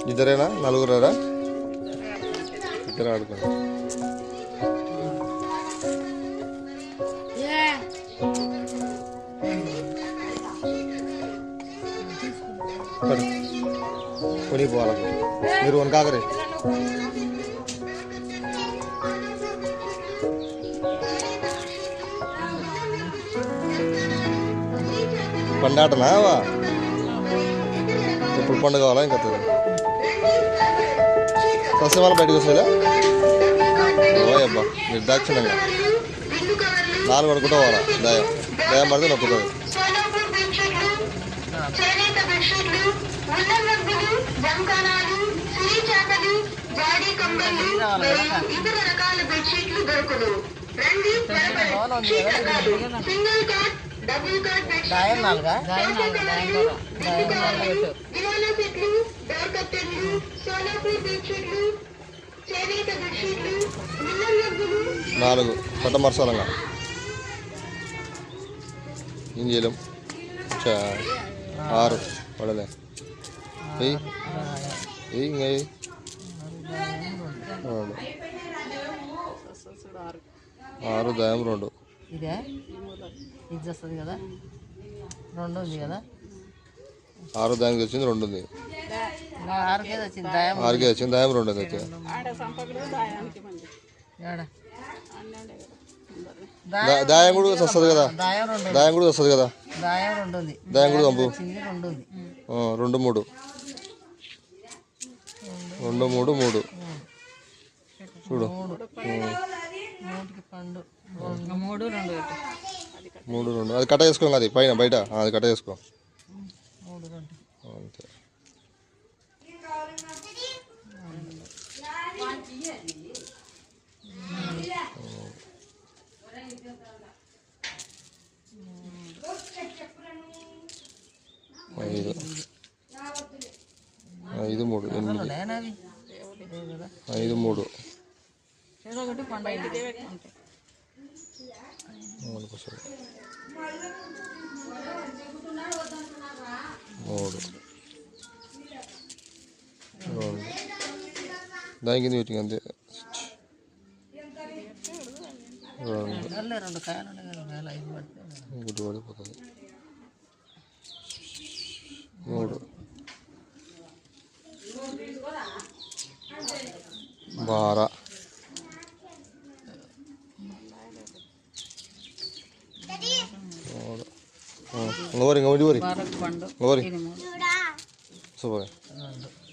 ఇద్దరేనా నలుగురారా ఇద్దరు ఆడుకోండి కొని పోవాలి మీరు వనకాకరే పండాటనా ఎప్పుడు పండుగ కావాలా ఇంకా ఫస్ట్ వాళ్ళ బయటకు వస్తుందా ఓయబ్బా నిర్దాక్షిణంగా 4 పడుకుంటూ పోవాలా దయం దయం పడితే నొక్కుతుంది నాలుగు పట్ట మరసాలంగా ఏం చేయలేం 6 పడలే ఇంకా 6 దయం 2 ఇదే ఇది వస్తుంది కదా 2 ఉంది కదా 6 దానికి వచ్చింది 2 ఉంది 6కే వచ్చింది దయం 6కే వచ్చింది దయం 2 ఉంది వచ్చి దాయం కూడా వస్తుంది కదా దాయం కూడా వస్తుంది కదా దయం 2 ఉంది దాయం కూడా పంపు 2 ఉంది 2 3 2 3 3 చూడు 3 2 అది కట్ట చేసుకో అది పైన బయట అది కట్ట చేసుకో అంతే 5 5 3 8 5 3 దానికి వీటికి అంతే 2 కాయలు గుడ్డు పడిపోతుంది 3 12 ngori ngori ngori ngori ngori ngori